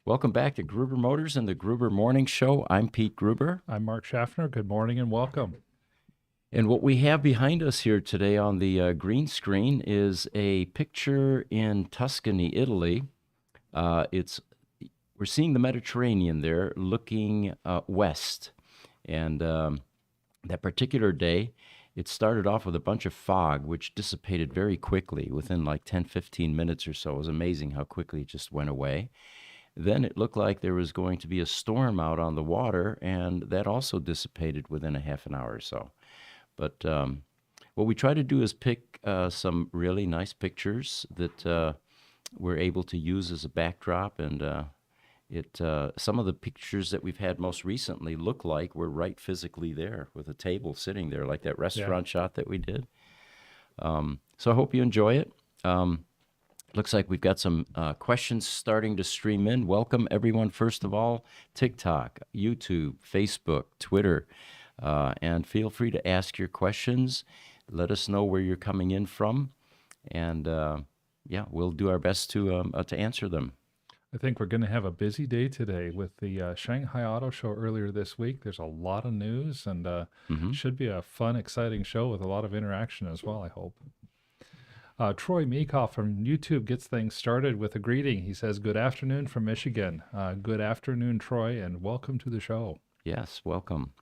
Welcome back to Gruber Motors and the Gruber Morning Show. I'm Pete Gruber. I'm Mark Schaffner. Good morning and welcome. And what we have behind us here today on the green screen is a picture in Tuscany, Italy. We're seeing the Mediterranean there looking west. And that particular day, it started off with a bunch of fog, which dissipated very quickly within like 10, 15 minutes or so. It was amazing how quickly it just went away. Then it looked like there was going to be a storm out on the water, and that also dissipated within a half an hour or so. But what we try to do is pick some really nice pictures that we're able to use as a backdrop, and some of the pictures that we've had most recently look like we're right physically there with a table sitting there, like that restaurant shot that we did. So I hope you enjoy it. Looks like we've got some questions starting to stream in. Welcome, everyone, first of all, TikTok, YouTube, Facebook, Twitter, and feel free to ask your questions. Let us know where you're coming in from, and we'll do our best to answer them. I think we're going to have a busy day today with the Shanghai Auto Show earlier this week. There's a lot of news and should be a fun, exciting show with a lot of interaction as well, I hope. Troy Meekoff from YouTube gets things started with a greeting. He says, "Good afternoon from Michigan." Good afternoon, Troy, and welcome to the show. Yes, welcome.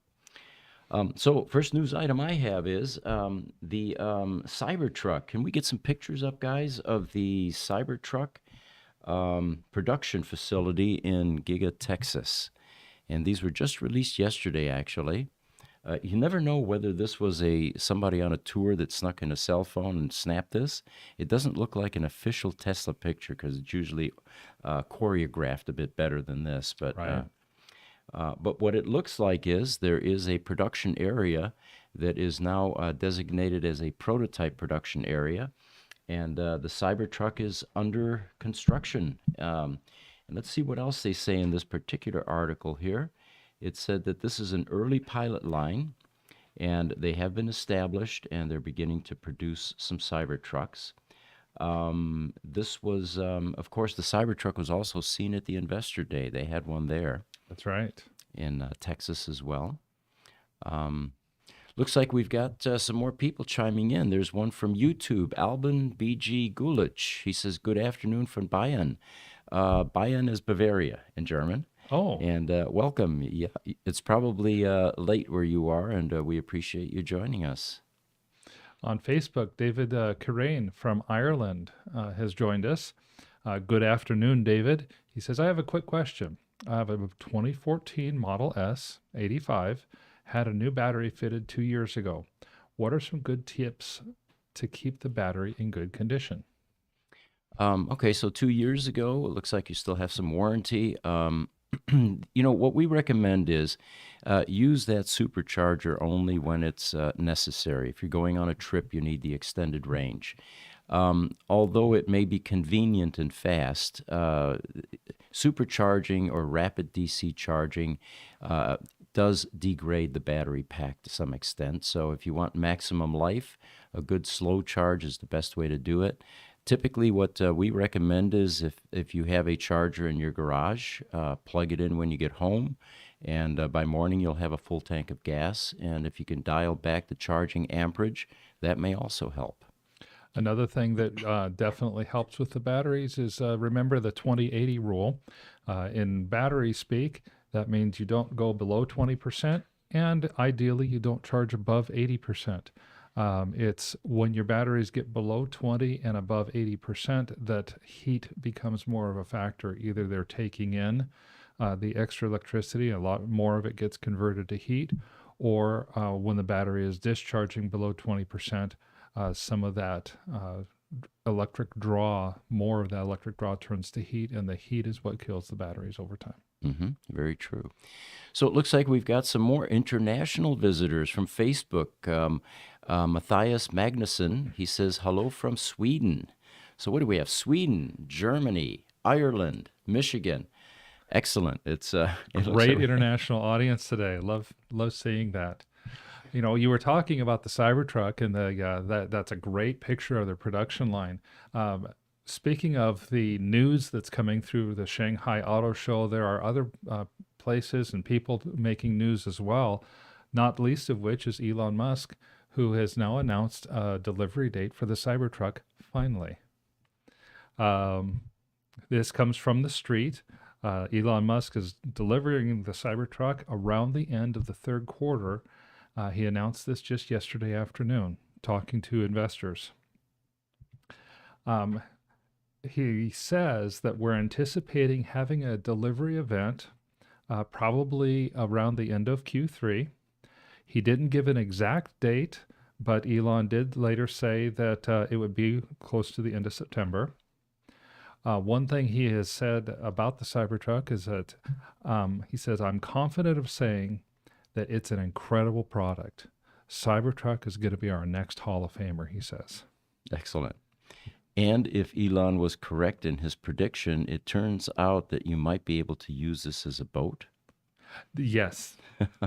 So first news item I have is the Cybertruck. Can we get some pictures up, guys, of the Cybertruck production facility in Giga, Texas? And these were just released yesterday, actually. You never know whether this was somebody on a tour that snuck in a cell phone and snapped this. It doesn't look like an official Tesla picture because it's usually choreographed a bit better than this. But Right. but what it looks like is there is a production area that is now designated as a prototype production area, and the Cybertruck is under construction. And let's see what else they say in this particular article here. It said that this is an early pilot line, and they have been established, and they're beginning to produce some Cybertrucks. This was, of course, the Cybertruck was also seen at the Investor Day. They had one there. That's right. In Texas as well. Looks like we've got some more people chiming in. There's one from YouTube, Alban BG Gulich. He says, "Good afternoon from Bayern." Bayern is Bavaria in German. Oh, And welcome. Yeah, it's probably late where you are, and we appreciate you joining us. on Facebook, David Karain from Ireland has joined us. Good afternoon, David. He says, "I have a quick question. I have a 2014 Model S 85, had a new battery fitted 2 years ago. What are some good tips to keep the battery in good condition?" Okay, so 2 years ago, it looks like you still have some warranty. What we recommend is use that supercharger only when it's necessary. If you're going on a trip, you need the extended range. Although it may be convenient and fast, supercharging or rapid DC charging does degrade the battery pack to some extent. So if you want maximum life, a good slow charge is the best way to do it. Typically, what we recommend is if you have a charger in your garage, plug it in when you get home, and by morning you'll have a full tank of gas. And if you can dial back the charging amperage, that may also help. Another thing that definitely helps with the batteries is remember the 20-80 rule. In battery speak, that means you don't go below 20%, and ideally you don't charge above 80%. It's when your batteries get below 20 and above 80% that heat becomes more of a factor. Either they're taking in the extra electricity, a lot more of it gets converted to heat, or when the battery is discharging below 20%, some of that electric draw, more of that electric draw turns to heat, and the heat is what kills the batteries over time. Very true. So it looks like we've got some more international visitors from Facebook. Matthias Magnuson, he says, "Hello from Sweden." So what do we have? Sweden, Germany, Ireland, Michigan. Excellent. It looks Great like international audience today. Love seeing that. You know, you were talking about the Cybertruck, and that's a great picture of their production line. Speaking of the news that's coming through the Shanghai Auto Show, there are other places and people making news as well, not least of which is Elon Musk, who has now announced a delivery date for the Cybertruck, finally. Um, this comes from the street. Elon Musk is delivering the Cybertruck around the end of the third quarter. He announced this just yesterday afternoon, talking to investors. He says that we're anticipating having a delivery event probably around the end of Q3. He didn't give an exact date, but Elon did later say that it would be close to the end of September. One thing he has said about the Cybertruck is that he says, I'm confident of saying that it's an incredible product. Cybertruck is going to be our next Hall of Famer, he says. Excellent. And if Elon was correct in his prediction, it turns out that you might be able to use this as a boat. Yes.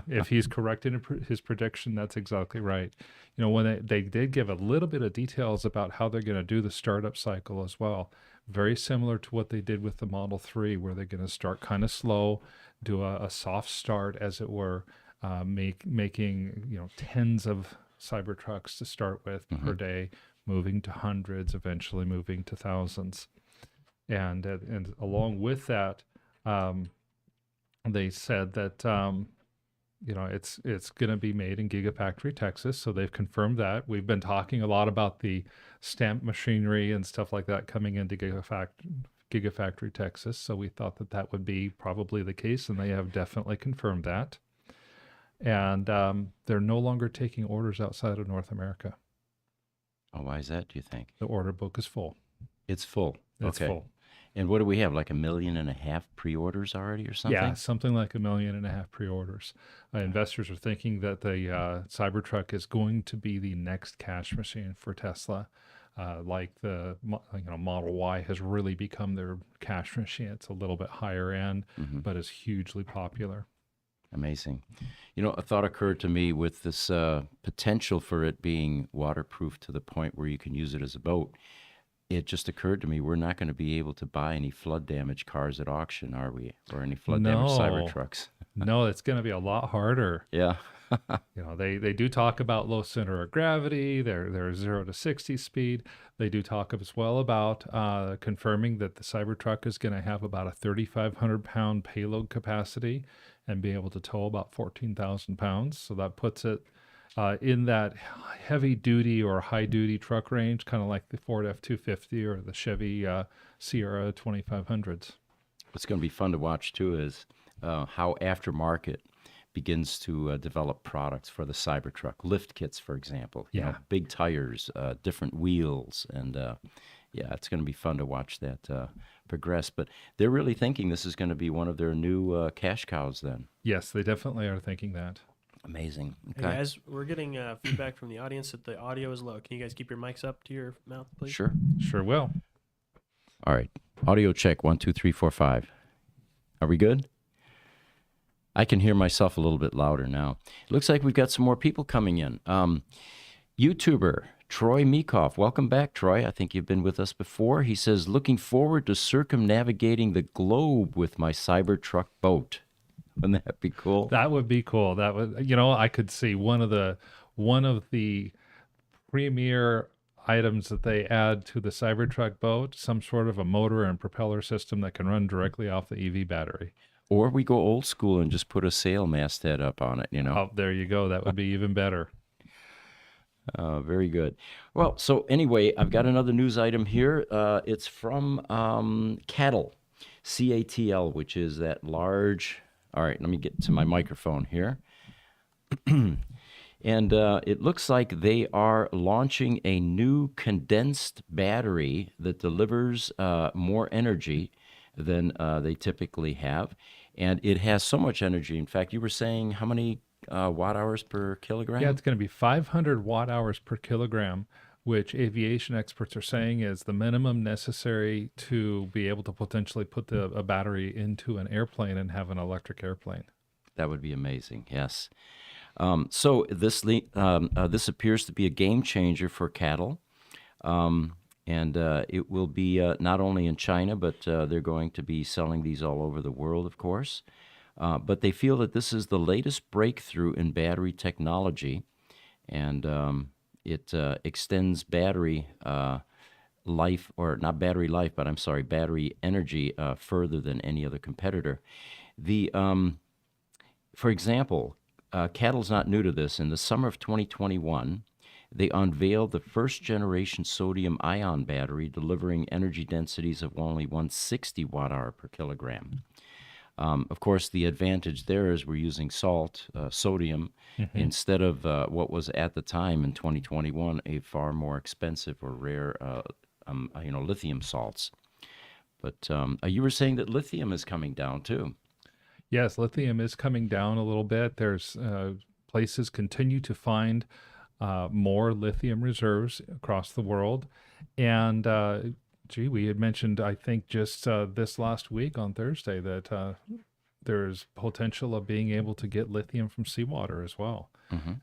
If he's correct in his prediction, that's exactly right. You know, when they did give a little bit of details about how they're going to do the startup cycle as well. Very similar to what they did with the Model 3, where they're going to start kind of slow, do a soft start, as it were, making, you know, tens of Cybertrucks to start with per day, moving to hundreds, eventually moving to thousands. And along with that, they said that you know, it's going to be made in Gigafactory, Texas. So they've confirmed that. We've been talking a lot about the stamp machinery and stuff like that coming into Gigafactory, Texas. So we thought that that would be probably the case, and they have definitely confirmed that. And they're no longer taking orders outside of North America. Oh, why is that, do you think? The order book is full. It's full. It's full. And what do we have, like 1.5 million pre-orders already or something? Yeah, something like 1.5 million pre-orders. Investors are thinking that the Cybertruck is going to be the next cash machine for Tesla. Like the Model Y has really become their cash machine. It's a little bit higher end, but is hugely popular. Amazing. You know, a thought occurred to me with this potential for it being waterproof to the point where you can use it as a boat. It just occurred to me, we're not going to be able to buy any flood damage cars at auction, are we? Or any flood damage Cybertrucks? No, it's going to be a lot harder. Yeah. You know, they do talk about low center of gravity, their 0 to 60 speed. They do talk as well about confirming that the Cybertruck is going to have about a 3,500 pound payload capacity and be able to tow about 14,000 pounds. So that puts it in that heavy duty or high duty truck range, kind of like the Ford F-250 or the Chevy Sierra 2500s. What's going to be fun to watch too is how aftermarket begins to develop products for the Cybertruck. Lift kits, for example. You know, big tires, different wheels, and yeah, it's going to be fun to watch that progress. But they're really thinking this is going to be one of their new cash cows then. Yes, they definitely are thinking that. Amazing. Okay. Hey guys, we're getting feedback from the audience that the audio is low. Can you guys keep your mics up to your mouth, please? Sure. Sure will. All right. Audio check. 1, 2, 3, 4, 5. Are we good? I can hear myself a little bit louder now. It looks like we've got some more people coming in. YouTuber Troy Meekoff. Welcome back, Troy. I think you've been with us before. He says, looking forward to circumnavigating the globe with my Cybertruck boat. Wouldn't that be cool? That would be cool. That would, you know, I could see one of the premier items that they add to the Cybertruck boat, some sort of a motor and propeller system that can run directly off the EV battery. Or we go old school and just put a sail masthead up on it, you know. Oh, there you go. That would be even better. Very good. Well, so anyway, I've got another news item here. It's from CATL, CATL, which is that large... All right, let me get to my microphone here. And it looks like they are launching a new condensed battery that delivers more energy than they typically have. And it has so much energy. In fact, you were saying how many watt hours per kilogram? Yeah, it's going to be 500 watt hours per kilogram, which aviation experts are saying is the minimum necessary to be able to potentially put a battery into an airplane and have an electric airplane. That would be amazing, yes. So this appears to be a game changer for CATL. And it will be not only in China, but they're going to be selling these all over the world, of course. But they feel that this is the latest breakthrough in battery technology, and it extends battery life, or not battery life, but I'm sorry, battery energy further than any other competitor. The For example, CATL's not new to this. In the summer of 2021, they unveiled the first generation sodium ion battery delivering energy densities of only 160 watt hour per kilogram. Of course, the advantage there is we're using sodium, instead of what was at the time in 2021 a far more expensive or rare, lithium salts. But you were saying that lithium is coming down too. Yes, lithium is coming down a little bit. There's places continue to find more lithium reserves across the world. And we had mentioned, I think, just this last week on Thursday that there's potential of being able to get lithium from seawater as well.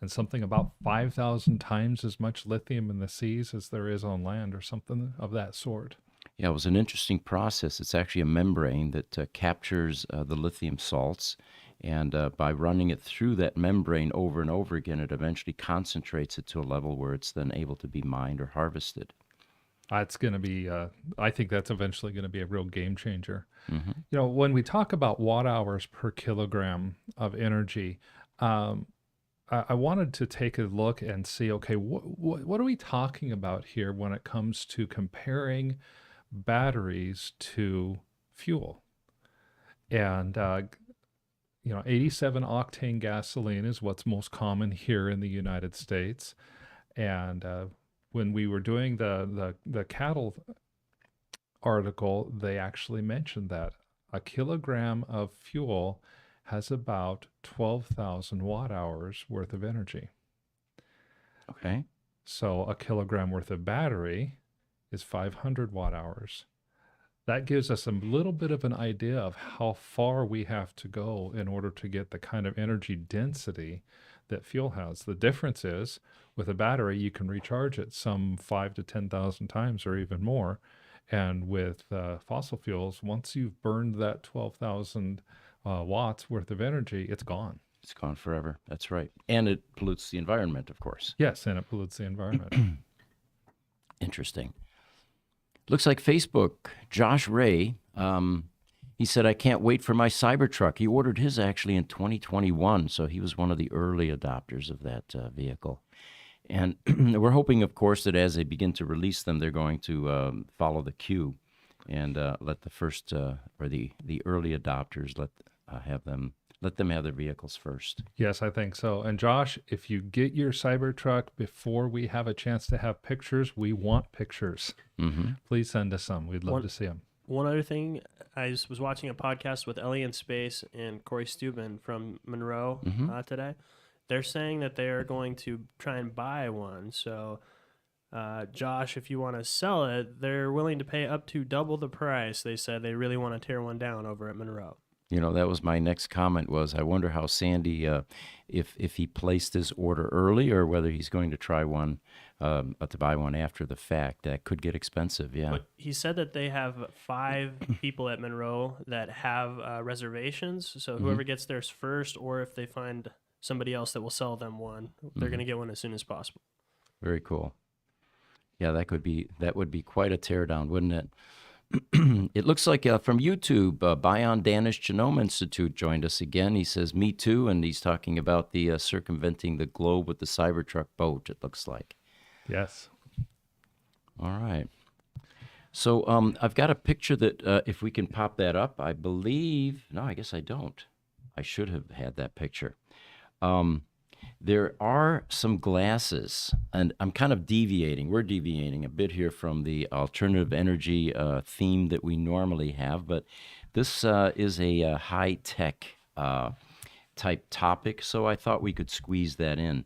And something about 5,000 times as much lithium in the seas as there is on land, or something of that sort. Yeah, it was an interesting process. It's actually a membrane that captures the lithium salts, and by running it through that membrane over and over again, it eventually concentrates it to a level where it's then able to be mined or harvested. That's going to be, I think that's eventually going to be a real game changer. When we talk about watt hours per kilogram of energy, I wanted to take a look and see, okay, what are we talking about here when it comes to comparing batteries to fuel? And 87 octane gasoline is what's most common here in the United States. And when we were doing the CATL article, they actually mentioned that a kilogram of fuel has about 12,000 watt hours worth of energy. Okay. So a kilogram worth of battery is 500 watt hours. That gives us a little bit of an idea of how far we have to go in order to get the kind of energy density that fuel has. The difference is, with a battery, you can recharge it some 5 to 10,000 times or even more. And with fossil fuels, once you've burned that 12,000 watts worth of energy, it's gone. It's gone forever. That's right. And it pollutes the environment, of course. Yes, and it pollutes the environment. Interesting. Looks like Facebook, Josh Ray, he said, I can't wait for my Cybertruck. He ordered his actually in 2021, so he was one of the early adopters of that vehicle. And we're hoping, of course, that as they begin to release them, they're going to follow the queue and let the first or the early adopters let them have their vehicles first. Yes, I think so. And Josh, if you get your Cybertruck before we have a chance to have pictures, we want pictures. Please send us some. We'd love to see them. One other thing, I was watching a podcast with Ellie in Space and Corey Steuben from Monroe today. They're saying that they are going to try and buy one. So, Josh, if you want to sell it, they're willing to pay up to double the price. They said they really want to tear one down over at Monroe. That was my next comment was, I wonder how Sandy, if he placed his order early or whether he's going to try one, to buy one after the fact. That could get expensive, yeah. But he said that they have 5 people at Monroe that have reservations. So whoever gets theirs first, or if they find somebody else that will sell them one, they're going to get one as soon as possible. Very cool. Yeah, that would be quite a teardown, wouldn't it? It looks like from YouTube, Bion Danish Genome Institute joined us again. He says, me too, and he's talking about the circumventing the globe with the Cybertruck boat, it looks like. Yes. All right. So I've got a picture that, if we can pop that up, I believe, no, I guess I don't. I should have had that picture. There are some glasses, and I'm kind of deviating. We're deviating a bit here from the alternative energy theme that we normally have, but this is a high-tech type topic, so I thought we could squeeze that in.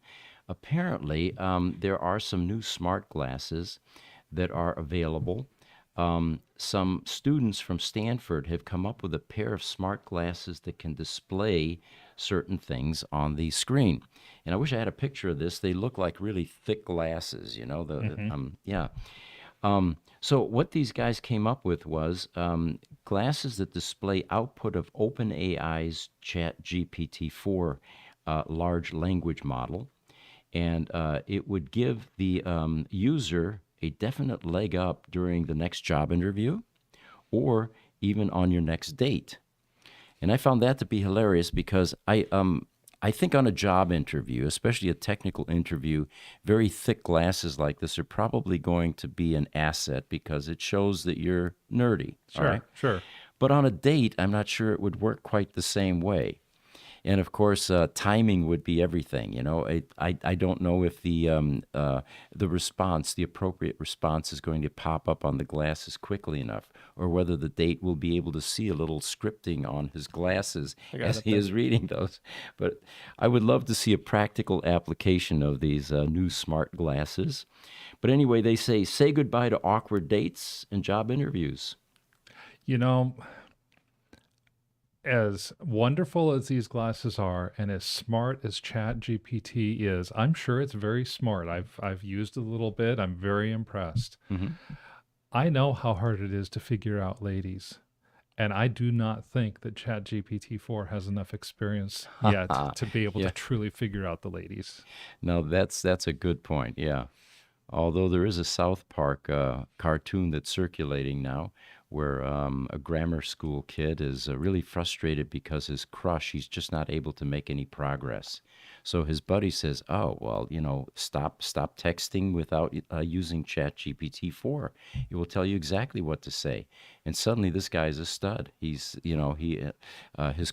Apparently, there are some new smart glasses that are available. Some students from Stanford have come up with a pair of smart glasses that can display certain things on the screen. And I wish I had a picture of this. They look like really thick glasses, yeah. So what these guys came up with was glasses that display output of OpenAI's ChatGPT-4 large language model, and it would give the user a definite leg up during the next job interview or even on your next date. And I found that to be hilarious because I think on a job interview, especially a technical interview, very thick glasses like this are probably going to be an asset because it shows that you're nerdy. All Sure, right. sure. But on a date, I'm not sure it would work quite the same way. And of course, timing would be everything. You know, I don't know if the response, the appropriate response, is going to pop up on the glasses quickly enough, or whether the date will be able to see a little scripting on his glasses I got as it he there. is reading those. But I would love to see a practical application of these new smart glasses. But anyway, they say goodbye to awkward dates and job interviews. You know, as wonderful as these glasses are and as smart as ChatGPT is, I'm sure it's very smart. I've used it a little bit. I'm very impressed. Mhm. I know how hard it is to figure out ladies. And I do not think that ChatGPT-4 has enough experience yet to be able Yeah. to truly figure out the ladies. No, that's a good point. Yeah. Although there is a South Park cartoon that's circulating now where a grammar school kid is really frustrated because his crush, he's just not able to make any progress. So his buddy says, "Oh, well, stop texting without using ChatGPT-4. It will tell you exactly what to say." And suddenly this guy's a stud. His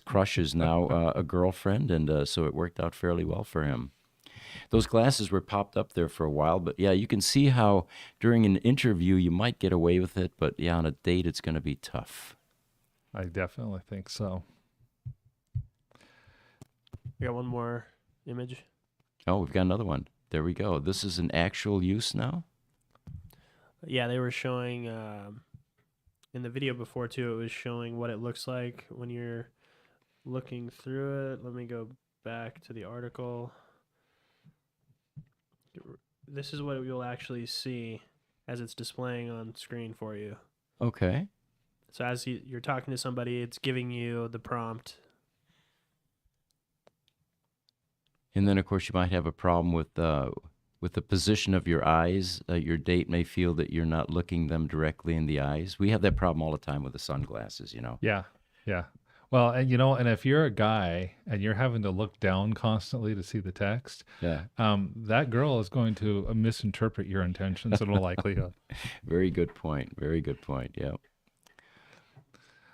crush is now a girlfriend, and so it worked out fairly well for him. Those glasses were popped up there for a while, but yeah, you can see how during an interview you might get away with it, but yeah, on a date it's going to be tough. I definitely think so. We got one more image. Oh, we've got another one. There we go. This is an actual use now? Yeah, they were showing in the video before too. It was showing what it looks like when you're looking through it. Let me go back to the article. This is what you'll actually see as it's displaying on screen for you. Okay. So as you're talking to somebody, it's giving you the prompt. And then, of course, you might have a problem with the position of your eyes. Your date may feel that you're not looking them directly in the eyes. We have that problem all the time with the sunglasses, Yeah, yeah. Well, and if you're a guy and you're having to look down constantly to see the text, Yeah. that girl is going to misinterpret your intentions in all likelihood. Very good point. Very good point. Yeah.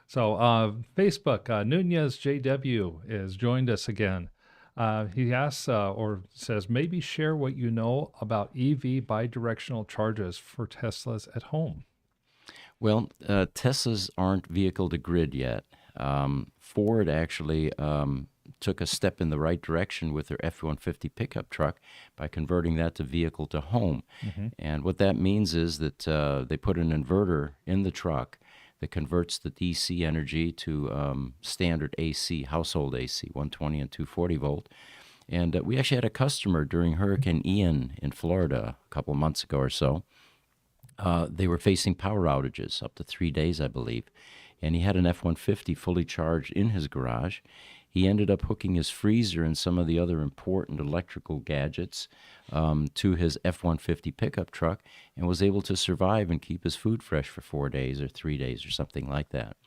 So, Facebook, Nunez JW has joined us again. He asks or says, maybe share what you know about EV bidirectional charges for Teslas at home. Well, Teslas aren't vehicle to grid yet. Ford actually took a step in the right direction with their F-150 pickup truck by converting that to vehicle to home. Mm-hmm. And what that means is that they put an inverter in the truck that converts the DC energy to standard AC, household AC, 120 and 240 volt. And we actually had a customer during Hurricane Ian in Florida a couple of months ago or so. They were facing power outages up to 3 days, I believe. And he had an F-150 fully charged in his garage. He ended up hooking his freezer and some of the other important electrical gadgets to his F-150 pickup truck and was able to survive and keep his food fresh for 4 days or 3 days or something like that.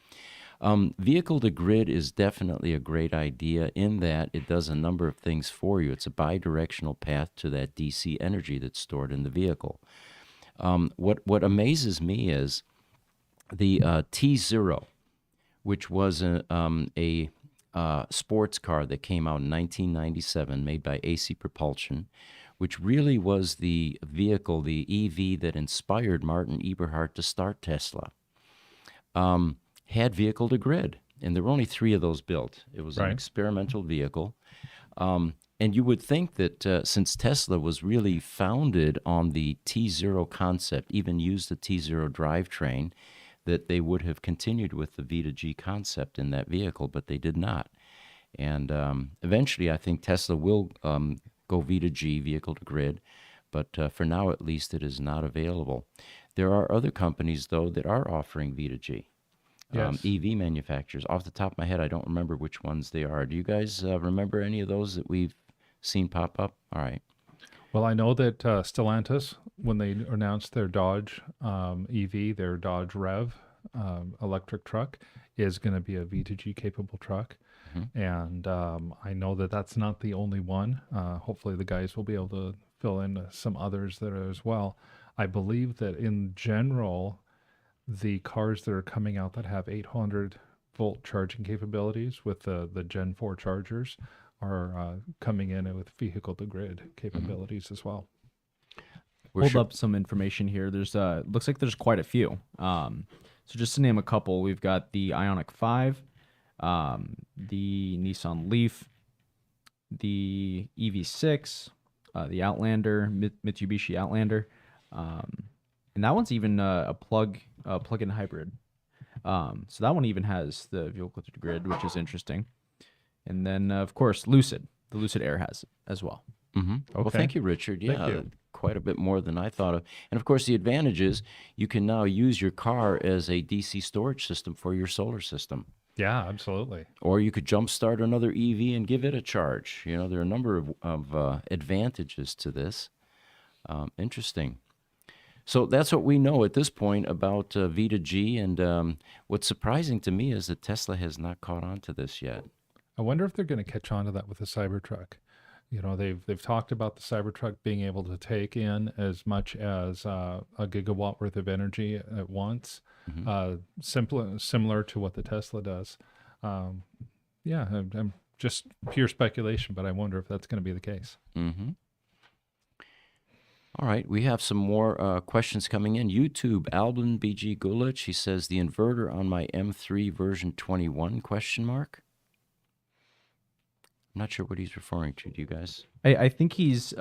Vehicle to grid is definitely a great idea in that it does a number of things for you. It's a bi-directional path to that DC energy that's stored in the vehicle. What amazes me is the T0, which was a sports car that came out in 1997, made by AC Propulsion, which really was the vehicle, the EV that inspired Martin Eberhard to start Tesla, had vehicle to grid. And there were only 3 of those built. It was an Right. experimental vehicle. And you would think that since Tesla was really founded on the T0 concept, even used the T0 drivetrain, that they would have continued with the V2G concept in that vehicle, but they did not. And eventually, I think Tesla will go V2G, vehicle to grid. But for now, at least, it is not available. There are other companies, though, that are offering V2G. Yes. EV manufacturers. Off the top of my head, I don't remember which ones they are. Do you guys remember any of those that we've seen pop up? All right. Well, I know that Stellantis, when they announced their Dodge EV, their Dodge Rev electric truck, is going to be a V2G capable truck. And I know that that's not the only one. Hopefully, the guys will be able to fill in some others there as well. I believe that in general, the cars that are coming out that have 800-volt charging capabilities with the Gen 4 chargers are coming in with vehicle-to-grid capabilities as well. Hold up some information here. There's looks like there's quite a few. So just to name a couple, we've got the Ioniq 5, the Nissan Leaf, the EV6, the Outlander, Mitsubishi Outlander, and that one's even a plug-in hybrid. So that one even has the vehicle to grid, which is interesting. And then of course Lucid, the Lucid Air has it as well. Well, thank you, Richard. Yeah, Thank you. quite a bit more than I thought of. And of course, the advantage is you can now use your car as a DC storage system for your solar system. Yeah, absolutely. Or you could jumpstart another EV and give it a charge. You know, there are a number of advantages to this. Interesting. So that's what we know at this point about V2G. And what's surprising to me is that Tesla has not caught on to this yet. I wonder if they're going to catch on to that with the Cybertruck. You know, they've talked about the Cybertruck being able to take in as much as a gigawatt worth of energy at once, similar to what the Tesla does. Yeah, I'm just pure speculation, but I wonder if that's going to be the case. All right, we have some more questions coming in. YouTube, Albin BG Gulich, he says, the inverter on my M3 version 21, question mark? I'm not sure what he's referring to. Do you guys? I think he's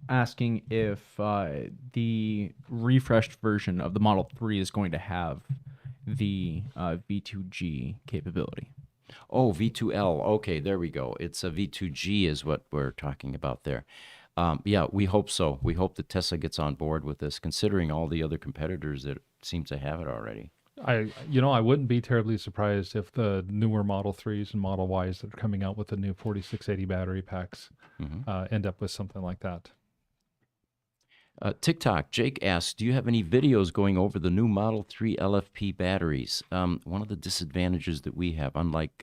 asking if the refreshed version of the Model 3 is going to have the V2G capability. Oh, V2L. Okay, there we go. It's a V2G is what we're talking about there. Yeah, we hope so. We hope that Tesla gets on board with this, considering all the other competitors that seem to have it already. I wouldn't be terribly surprised if the newer Model 3s and Model Ys that are coming out with the new 4680 battery packs end up with something like that. TikTok, Jake asks, do you have any videos going over the new Model 3 LFP batteries? One of the disadvantages that we have, unlike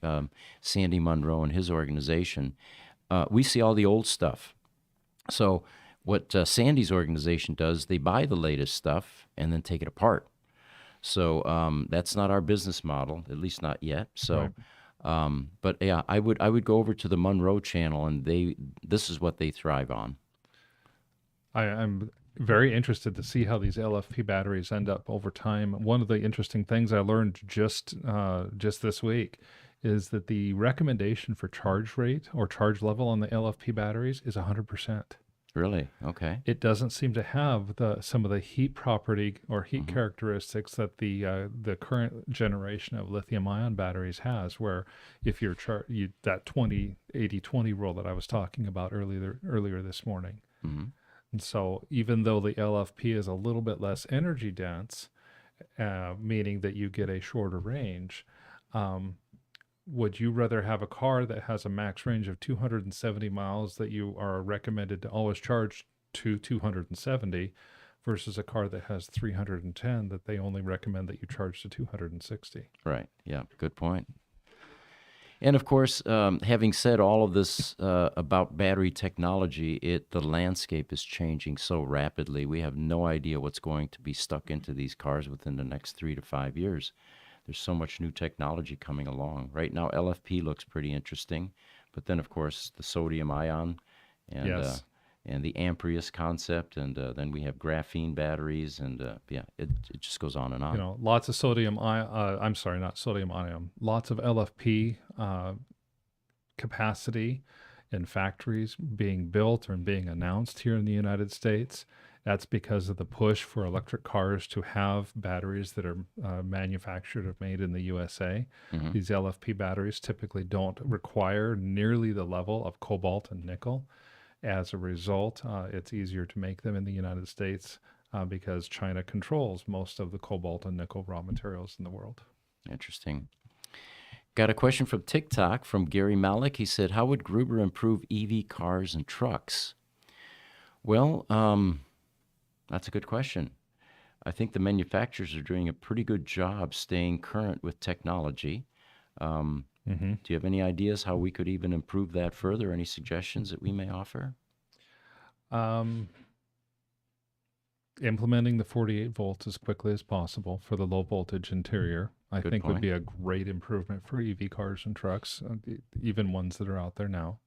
Sandy Munro and his organization, we see all the old stuff. So what Sandy's organization does, they buy the latest stuff and then take it apart. So that's not our business model, at least not yet. So, right. But yeah, I would go over to the Munro channel, and this is what they thrive on. I'm very interested to see how these LFP batteries end up over time. One of the interesting things I learned just this week is that the recommendation for charge rate or charge level on the LFP batteries is 100%. Really? Okay. It doesn't seem to have some of the heat property or heat characteristics that the current generation of lithium-ion batteries has, where if you're that 20-80-20 rule that I was talking about earlier this morning. And so even though the LFP is a little bit less energy dense, meaning that you get a shorter range, would you rather have a car that has a max range of 270 miles that you are recommended to always charge to 270 versus a car that has 310 that they only recommend that you charge to 260? Right. Yeah. Good point. And of course, having said all of this about battery technology, the landscape is changing so rapidly. We have no idea what's going to be stuck into these cars within the next 3 to 5 years. There's so much new technology coming along. Right now, LFP looks pretty interesting, but then, of course, the sodium ion and Yes. And the Amprius concept, and then we have graphene batteries, and yeah, it just goes on and on. You know, lots of sodium ion. I'm sorry, not sodium ion. Lots of LFP capacity in factories being built or being announced here in the United States. That's because of the push for electric cars to have batteries that are manufactured or made in the USA. These LFP batteries typically don't require nearly the level of cobalt and nickel. As a result, it's easier to make them in the United States because China controls most of the cobalt and nickel raw materials in the world. Interesting. Got a question from TikTok from Gary Malik. He said, how would Gruber improve EV cars and trucks? Well, that's a good question. I think the manufacturers are doing a pretty good job staying current with technology. Do you have any ideas how we could even improve that further? Any suggestions that we may offer? Implementing the 48 volts as quickly as possible for the low voltage interior, I Good think would point. be a great improvement for EV cars and trucks, even ones that are out there now.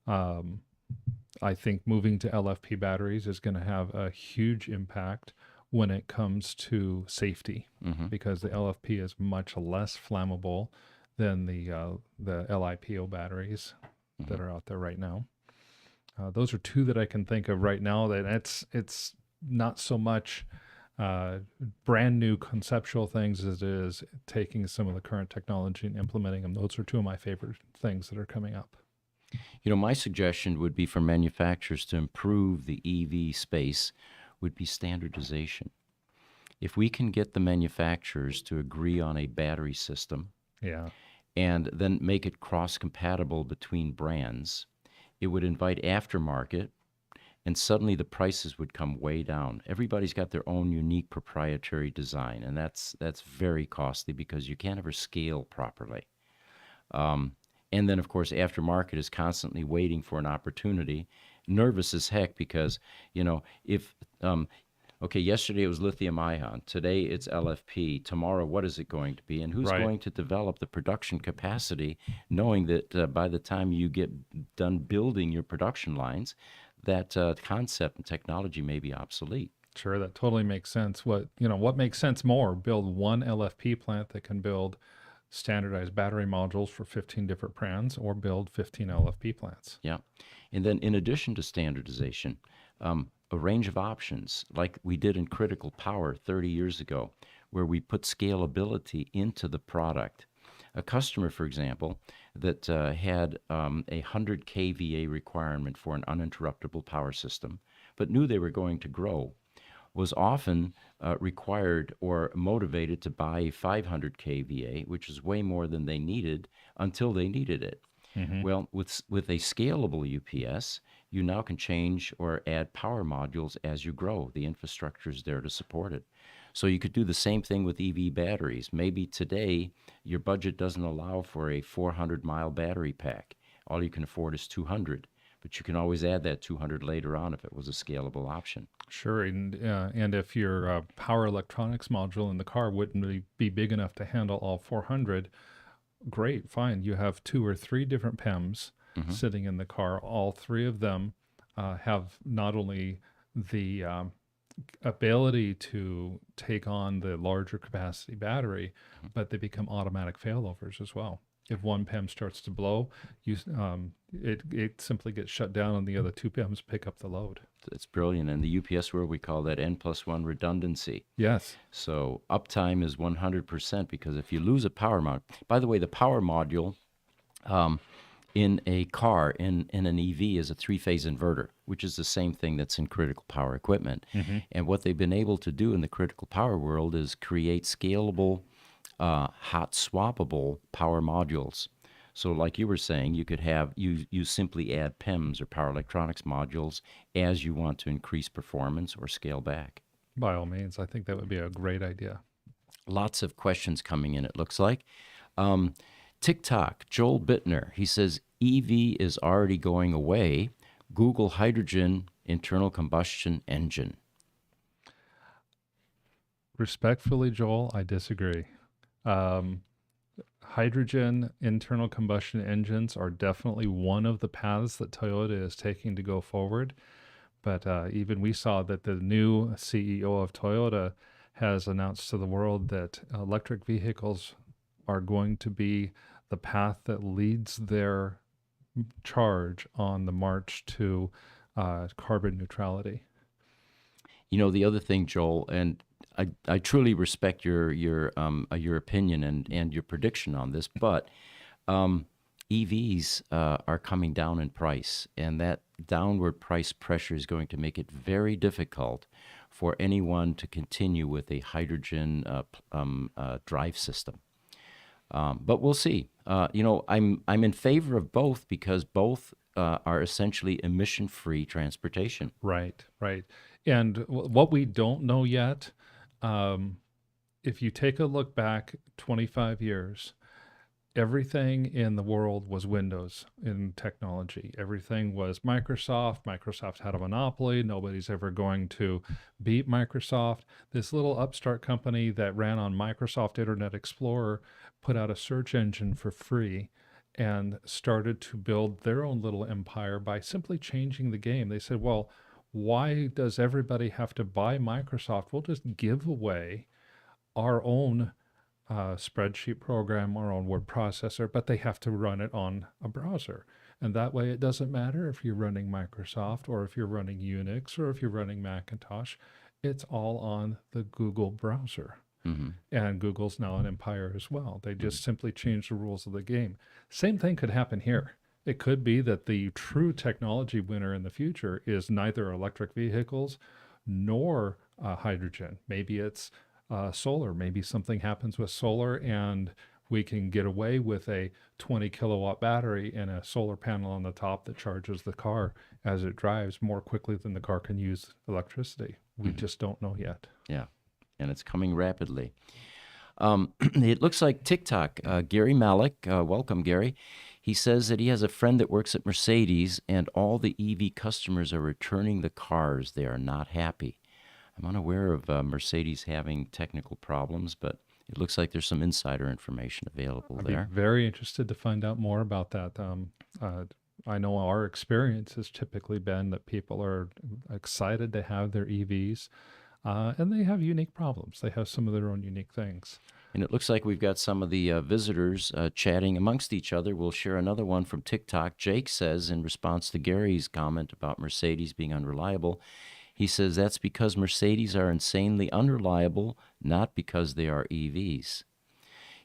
I think moving to LFP batteries is going to have a huge impact when it comes to safety, because the LFP is much less flammable than the LiPo batteries that are out there right now. Those are two that I can think of right now. That it's not so much brand new conceptual things as it is taking some of the current technology and implementing them. Those are two of my favorite things that are coming up. You know, my suggestion would be for manufacturers to improve the EV space would be standardization. If we can get the manufacturers to agree on a battery system Yeah. and then make it cross-compatible between brands, it would invite aftermarket, and suddenly the prices would come way down. Everybody's got their own unique proprietary design, and that's very costly because you can't ever scale properly. And then, of course, aftermarket is constantly waiting for an opportunity, nervous as heck because, you know, if okay, yesterday it was lithium ion, today it's LFP, tomorrow what is it going to be, and who's Right. going to develop the production capacity, knowing that by the time you get done building your production lines, that concept and technology may be obsolete. Sure, that totally makes sense. What makes sense more? Build one LFP plant that can build standardized battery modules for 15 different brands, or build 15 LFP plants. Yeah. And then in addition to standardization, a range of options like we did in critical power 30 years ago, where we put scalability into the product. A customer, for example, that had a 100 kVA requirement for an uninterruptible power system, but knew they were going to grow, was often required or motivated to buy 500 kVA, which is way more than they needed until they needed it. Well, with a scalable UPS, you now can change or add power modules as you grow. The infrastructure is there to support it. So you could do the same thing with EV batteries. Maybe today your budget doesn't allow for a 400-mile battery pack. All you can afford is 200, but you can always add that 200 later on if it was a scalable option. Sure, and if your power electronics module in the car wouldn't really be big enough to handle all 400, great, fine. You have 2 or 3 different PEMs sitting in the car. All 3 of them have not only the ability to take on the larger capacity battery, but they become automatic failovers as well. If one PEM starts to blow, it simply gets shut down, and the other 2 PEMs pick up the load. It's brilliant. In the UPS world, we call that N+1 redundancy. Yes. So uptime is 100% because if you lose a power module, by the way, the power module in a car, in an EV, is a 3-phase inverter, which is the same thing that's in critical power equipment. And what they've been able to do in the critical power world is create scalable, hot swappable power modules. So like you were saying, you could have, you simply add PEMs or power electronics modules as you want to increase performance or scale back. By all means, I think that would be a great idea. Lots of questions coming in, it looks like. TikTok, Joel Bittner, he says, EV is already going away. Google hydrogen internal combustion engine. Respectfully, Joel, I disagree. Hydrogen internal combustion engines are definitely one of the paths that Toyota is taking to go forward. But even we saw that the new CEO of Toyota has announced to the world that electric vehicles are going to be the path that leads their charge on the march to carbon neutrality. You know, the other thing, Joel, and I truly respect your opinion and your prediction on this, but EVs are coming down in price, and that downward price pressure is going to make it very difficult for anyone to continue with a hydrogen drive system. But we'll see. I'm in favor of both because both are essentially emission-free transportation. Right, right. And what we don't know yet, if you take a look back 25 years, everything in the world was Windows in technology. Everything was Microsoft. Microsoft had a monopoly. Nobody's ever going to beat Microsoft. This little upstart company that ran on Microsoft Internet Explorer put out a search engine for free and started to build their own little empire by simply changing the game. They said, well, why does everybody have to buy Microsoft? We'll just give away our own spreadsheet program, our own word processor, but they have to run it on a browser. And that way it doesn't matter if you're running Microsoft or if you're running Unix or if you're running Macintosh. It's all on the Google browser. Mm-hmm. And Google's now an empire as well. They just simply changed the rules of the game. Same thing could happen here. It could be that the true technology winner in the future is neither electric vehicles nor hydrogen. Maybe it's solar. Maybe something happens with solar and we can get away with a 20 kilowatt battery and a solar panel on the top that charges the car as it drives more quickly than the car can use electricity. We just don't know yet. Yeah, and it's coming rapidly. It looks like TikTok, Gary Malik, welcome, Gary. He says that he has a friend that works at Mercedes and all the EV customers are returning the cars. They are not happy. I'm unaware of Mercedes having technical problems, but it looks like there's some insider information available I'd there. be very interested to find out more about that. I know our experience has typically been that people are excited to have their EVs, and they have unique problems. They have some of their own unique things. And it looks like we've got some of the visitors chatting amongst each other. We'll share another one from TikTok. Jake says, in response to Gary's comment about Mercedes being unreliable, he says that's because Mercedes are insanely unreliable, not because they are EVs.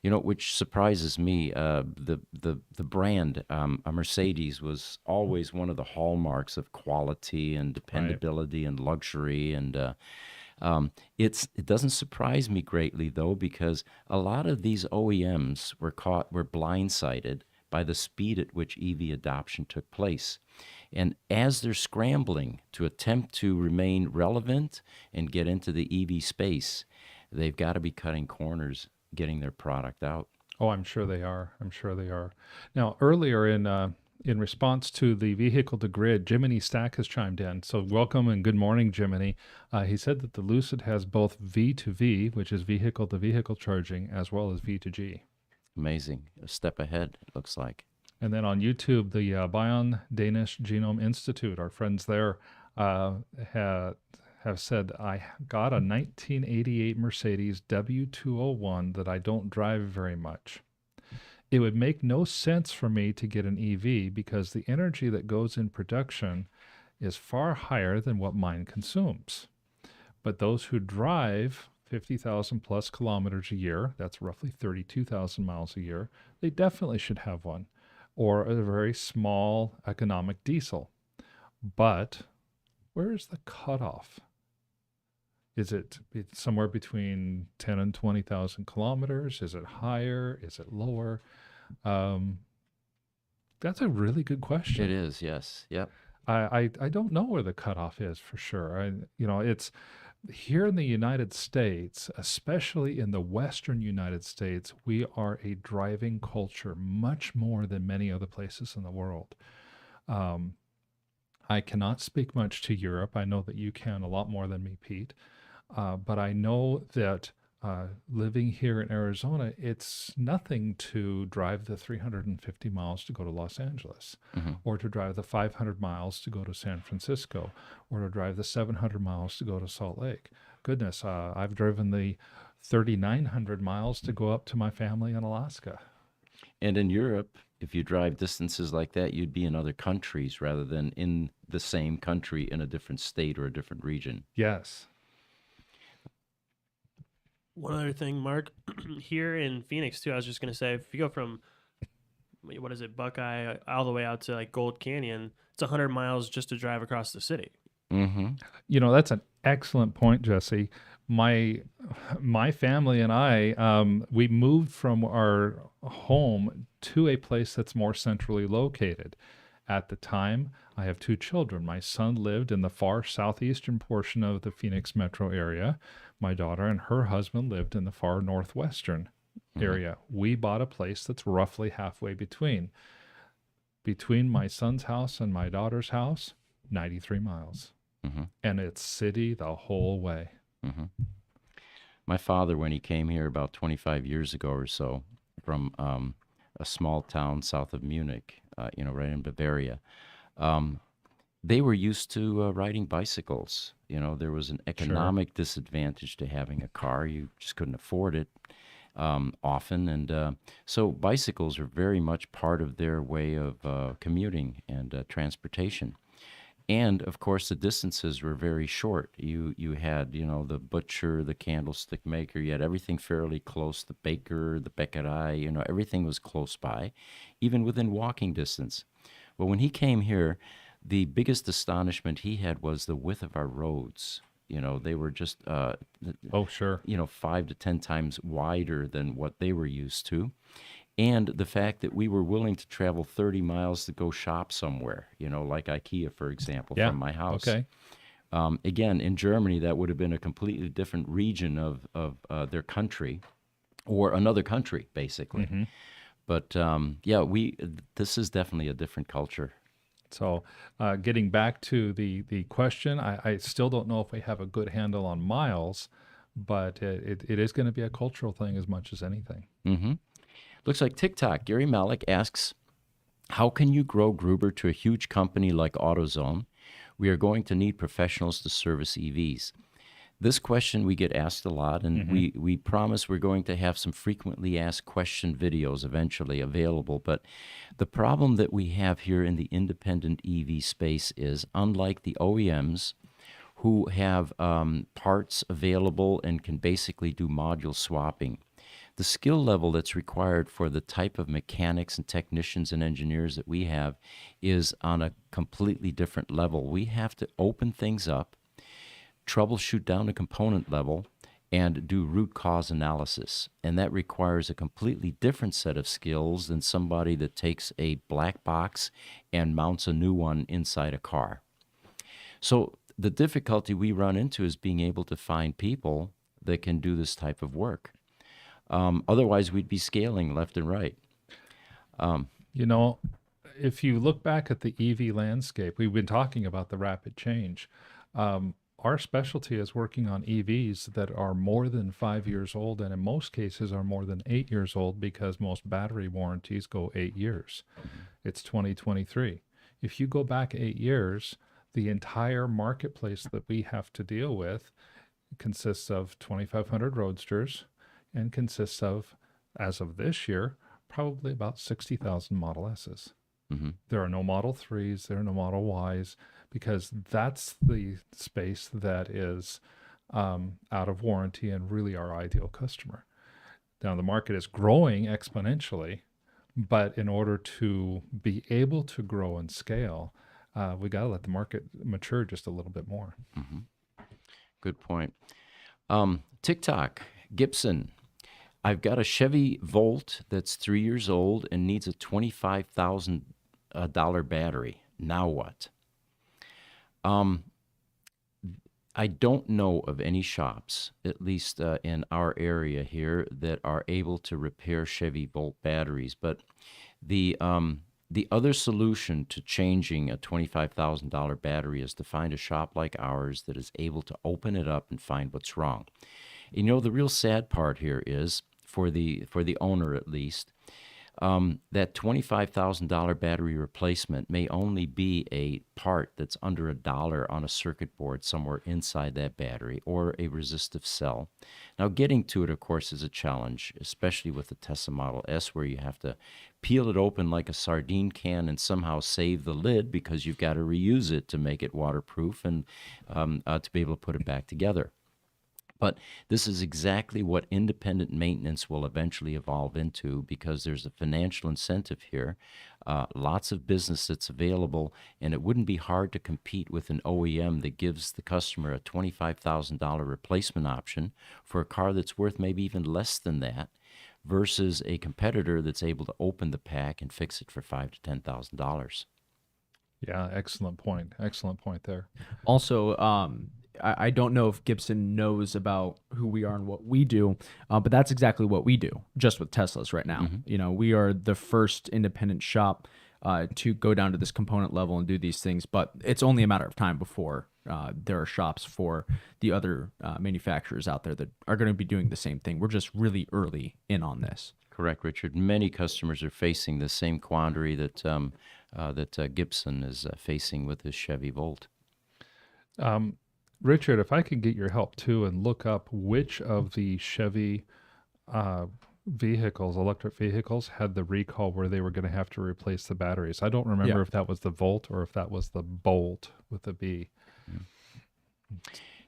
Which surprises me. The brand, a Mercedes, was always one of the hallmarks of quality and dependability and luxury. And it doesn't surprise me greatly, though, because a lot of these OEMs were blindsided by the speed at which EV adoption took place. And as they're scrambling to attempt to remain relevant and get into the EV space, they've got to be cutting corners, getting their product out. Oh, I'm sure they are. I'm sure they are. Now, earlier in response to the vehicle to grid, Jiminy Stack has chimed in. So welcome and good morning, Jiminy. He said that the Lucid has both V2V, which is vehicle to vehicle charging, as well as V2G. Amazing. A step ahead, it looks like. And then on YouTube, the Bion Danish Genome Institute, our friends there, have said, I got a 1988 Mercedes W201 that I don't drive very much. It would make no sense for me to get an EV because the energy that goes in production is far higher than what mine consumes. But those who drive 50,000 plus kilometers a year, that's roughly 32,000 miles a year, they definitely should have one, or a very small economic diesel. But where is the cutoff? Is it somewhere between 10 and 20,000 kilometers? Is it higher? Is it lower? That's a really good question. It is, yes. Yep. I don't know where the cutoff is for sure. It's here in the United States, especially in the Western United States, we are a driving culture much more than many other places in the world. I cannot speak much to Europe. I know that you can a lot more than me, Pete. But I know that living here in Arizona, it's nothing to drive the 350 miles to go to Los Angeles, or to drive the 500 miles to go to San Francisco, or to drive the 700 miles to go to Salt Lake. Goodness, I've driven the 3,900 miles to go up to my family in Alaska. And in Europe, if you drive distances like that, you'd be in other countries rather than in the same country in a different state or a different region. Yes. One other thing, Mark, here in Phoenix too, I was just going to say, if you go from what is it, Buckeye, all the way out to like Gold Canyon. It's 100 miles just to drive across the city. Mm-hmm. That's an excellent point, Jesse. My family and I, we moved from our home to a place that's more centrally located. At the time, I have two children. My son lived in the far southeastern portion of the Phoenix metro area. My daughter and her husband lived in the far northwestern area. We bought a place that's roughly halfway between my son's house and my daughter's house, 93 miles. Mm-hmm. And it's city the whole way. Mm-hmm. My father, when he came here about 25 years ago or so from a small town south of Munich, right in Bavaria, they were used to riding bicycles. There was an economic disadvantage to having a car. You just couldn't afford it often. And so bicycles are very much part of their way of commuting and transportation. And, of course, the distances were very short. You had, the butcher, the candlestick maker. You had everything fairly close. The baker, the bäckerei, everything was close by, even within walking distance. Well, when he came here, the biggest astonishment he had was the width of our roads. They were just, 5 to 10 times wider than what they were used to. And the fact that we were willing to travel 30 miles to go shop somewhere, like IKEA, for example, from my house. Okay. Again, in Germany, that would have been a completely different region of their country or another country, basically. Mm-hmm. But, this is definitely a different culture. So getting back to the question, I still don't know if we have a good handle on miles, but it is going to be a cultural thing as much as anything. Mm-hmm. Looks like TikTok. Gary Malik asks, how can you grow Gruber to a huge company like Autozone? We are going to need professionals to service EVs. This question we get asked a lot, and we promise we're going to have some frequently asked question videos eventually available. But the problem that we have here in the independent EV space is, unlike the OEMs, who have parts available and can basically do module swapping, the skill level that's required for the type of mechanics and technicians and engineers that we have is on a completely different level. We have to open things up, troubleshoot down to component level, and do root cause analysis. And that requires a completely different set of skills than somebody that takes a black box and mounts a new one inside a car. So the difficulty we run into is being able to find people that can do this type of work. Otherwise, we'd be scaling left and right. If you look back at the EV landscape, we've been talking about the rapid change. Our specialty is working on EVs that are more than 5 years old, and in most cases are more than 8 years old, because most battery warranties go 8 years. It's 2023. If you go back 8 years, the entire marketplace that we have to deal with consists of 2,500 Roadsters, and consists of, as of this year, probably about 60,000 Model S's. Mm-hmm. There are no Model 3s, there are no Model Ys, because that's the space that is out of warranty and really our ideal customer. Now, the market is growing exponentially, but in order to be able to grow and scale, we got to let the market mature just a little bit more. Mm-hmm. Good point. TikTok, Gibson. I've got a Chevy Volt that's 3 years old and needs a $25,000 battery. Now what? I don't know of any shops, at least in our area here, that are able to repair Chevy Volt batteries. But the other solution to changing a $25,000 battery is to find a shop like ours that is able to open it up and find what's wrong. The real sad part here is, for the owner at least, that $25,000 battery replacement may only be a part that's under $1 on a circuit board somewhere inside that battery, or a resistive cell. Now, getting to it, of course, is a challenge, especially with the Tesla Model S, where you have to peel it open like a sardine can and somehow save the lid, because you've got to reuse it to make it waterproof and to be able to put it back together. But this is exactly what independent maintenance will eventually evolve into, because there's a financial incentive here, lots of business that's available, and it wouldn't be hard to compete with an OEM that gives the customer a $25,000 replacement option for a car that's worth maybe even less than that, versus a competitor that's able to open the pack and fix it for $5,000 to $10,000. Yeah, excellent point. Excellent point there. Also, I don't know if Gibson knows about who we are and what we do, but that's exactly what we do, just with Teslas right now. You know, we are the first independent shop to go down to this component level and do these things, but it's only a matter of time before there are shops for the other manufacturers out there that are going to be doing the same thing. We're just really early in on this. Correct, Richard. Many customers are facing the same quandary that Gibson is facing with his Chevy Volt. Richard, if I could get your help too and look up which of the Chevy vehicles, electric vehicles, had the recall where they were going to have to replace the batteries. I don't remember if that was the Volt or if that was the Bolt with a B.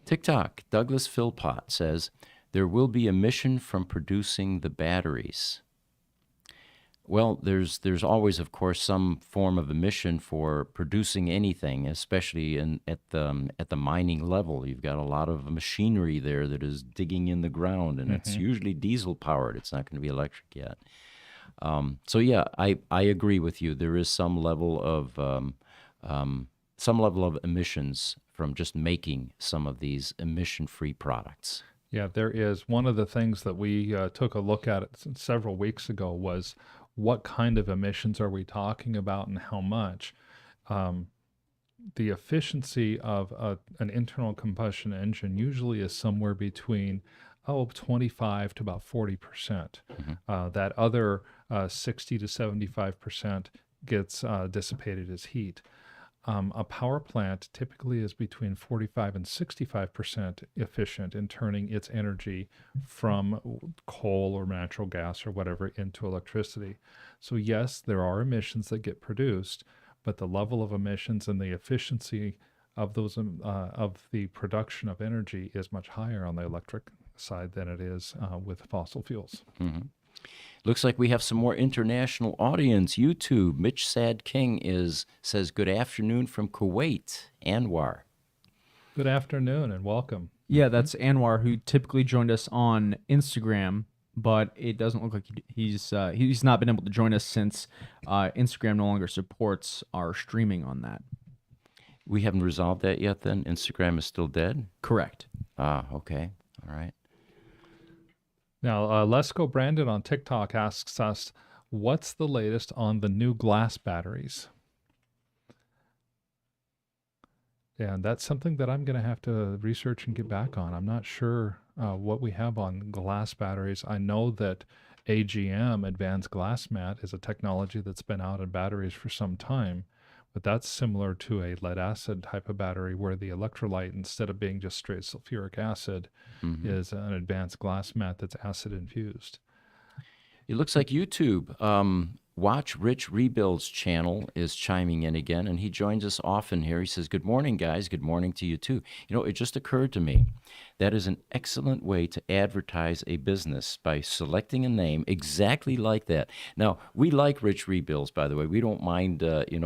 TikTok, Douglas Philpott says, there will be emission from producing the batteries. Well, there's always, of course, some form of emission for producing anything, especially at the mining level. You've got a lot of machinery there that is digging in the ground, and it's usually diesel powered. It's not going to be electric yet. So yeah, I agree with you. There is some level of emissions from just making some of these emission-free products. Yeah, there is. One of the things that we took a look at several weeks ago was what kind of emissions are we talking about and how much. The efficiency of an internal combustion engine usually is somewhere between 25 to about 40%. That other 60 to 75% gets dissipated as heat. A power plant typically is between 45 and 65% efficient in turning its energy from coal or natural gas or whatever into electricity. So yes, there are emissions that get produced, but the level of emissions and the efficiency of those of the production of energy is much higher on the electric side than it is with fossil fuels. Looks like we have some more international audience. YouTube, Mitch Sad King says, good afternoon from Kuwait, Anwar. Good afternoon and welcome. Yeah, that's Anwar, who typically joined us on Instagram, but it doesn't look like he's not been able to join us since Instagram no longer supports our streaming on that. We haven't resolved that yet then? Instagram is still dead? Correct. Ah, okay. All right. Now, Let's Go Brandon on TikTok asks us, what's the latest on the new glass batteries? And that's something that I'm going to have to research and get back on. I'm not sure what we have on glass batteries. I know that AGM, Advanced Glass Mat, is a technology that's been out in batteries for some time, but that's similar to a lead acid type of battery where the electrolyte, instead of being just straight sulfuric acid, is an advanced glass mat that's acid infused. It looks like YouTube. Watch Rich Rebuild's channel is chiming in again, and he joins us often here. He says, good morning, guys. Good morning to you, too. You know, it just occurred to me that is an excellent way to advertise a business by selecting a name exactly like that. Now, we like Rich Rebuilds, by the way. We don't mind,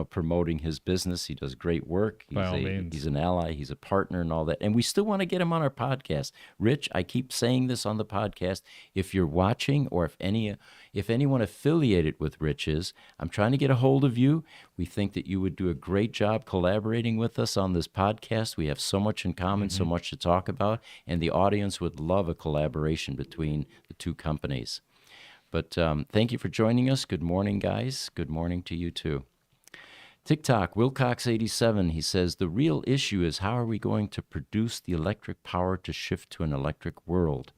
promoting his business. He does great work. He's an ally. He's a partner and all that. And we still want to get him on our podcast. Rich, I keep saying this on the podcast. If you're watching, or if anyone affiliated with Rich is, I'm trying to get a hold of you. We think that you would do a great job collaborating with us on this podcast. We have so much in common, so much to talk about, and the audience would love a collaboration between the two companies. But thank you for joining us. Good morning, guys. Good morning to you, too. TikTok, Wilcox87, he says, the real issue is how are we going to produce the electric power to shift to an electric world?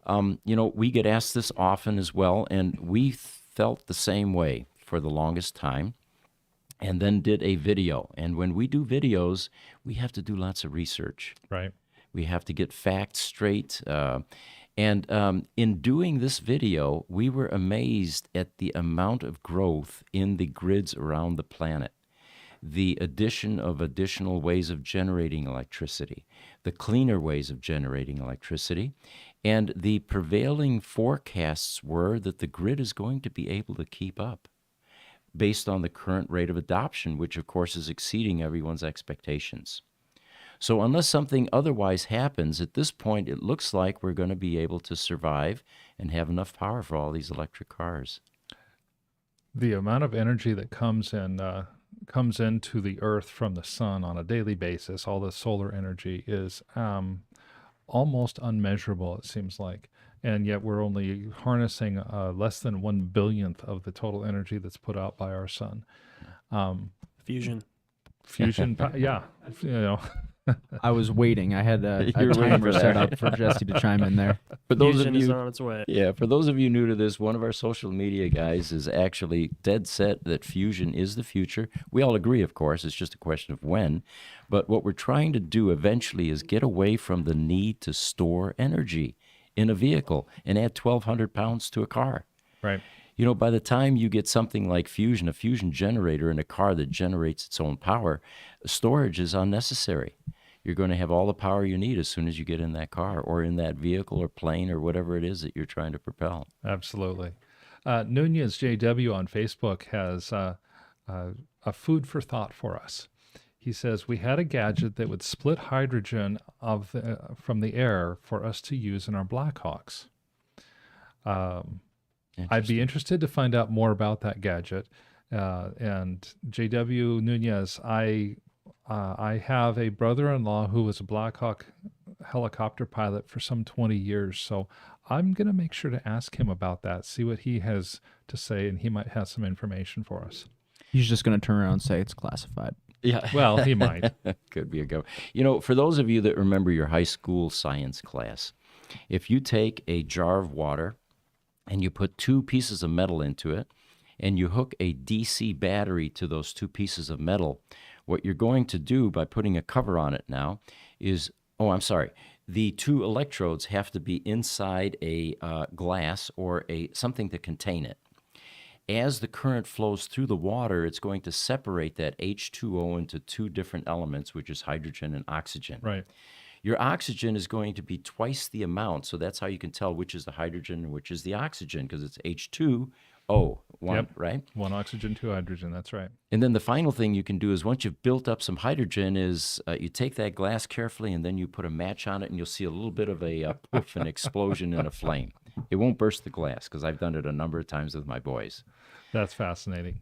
We get asked this often as well, and we felt the same way for the longest time, and then did a video. And when we do videos, we have to do lots of research. Right. We have to get facts straight. And in doing this video, we were amazed at the amount of growth in the grids around the planet. the addition of additional ways of generating electricity, the cleaner ways of generating electricity, and the prevailing forecasts were that the grid is going to be able to keep up based on the current rate of adoption, which of course is exceeding everyone's expectations. So unless something otherwise happens, at this point it looks like we're going to be able to survive and have enough power for all these electric cars. The amount of energy that comes into the earth from the sun on a daily basis, all the solar energy, is almost unmeasurable, it seems like. And yet we're only harnessing less than 1/1000th of the total energy that's put out by our sun. Fusion. Yeah, you know. I was waiting. I had a You were waiting timer for set that. up for Jesse to chime in there. For those Fusion of is you, on its way. yeah, for those of you new to this, one of our social media guys is actually dead set that fusion is the future. We all agree, of course, it's just a question of when. But what we're trying to do eventually is get away from the need to store energy in a vehicle and add 1,200 pounds to a car. Right. You know, by the time you get something like fusion, a fusion generator in a car that generates its own power, storage is unnecessary. You're going to have all the power you need as soon as you get in that car or in that vehicle or plane or whatever it is that you're trying to propel. Absolutely. Nunez JW on Facebook has a food for thought for us. He says, we had a gadget that would split hydrogen from the air for us to use in our Blackhawks. I'd be interested to find out more about that gadget. And JW Nunez, I have a brother-in-law who was a Blackhawk helicopter pilot for some 20 years. So I'm going to make sure to ask him about that, see what he has to say, and he might have some information for us. He's just going to turn around and say it's classified. Yeah. Well, he might. Could be a go. You know, for those of you that remember your high school science class, if you take a jar of water and you put 2 pieces of metal into it and you hook a DC battery to those 2 pieces of metal, what you're going to do by putting a cover on it now is, the 2 electrodes have to be inside a glass or something to contain it. As the current flows through the water, it's going to separate that H2O into 2 different elements, which is hydrogen and oxygen. Right. Your oxygen is going to be twice the amount, so that's how you can tell which is the hydrogen and which is the oxygen, because it's H2O, right? 1 oxygen, 2 hydrogen, that's right. And then the final thing you can do is once you've built up some hydrogen is you take that glass carefully and then you put a match on it and you'll see a little bit of a poof, an explosion and a flame. It won't burst the glass because I've done it a number of times with my boys. That's fascinating.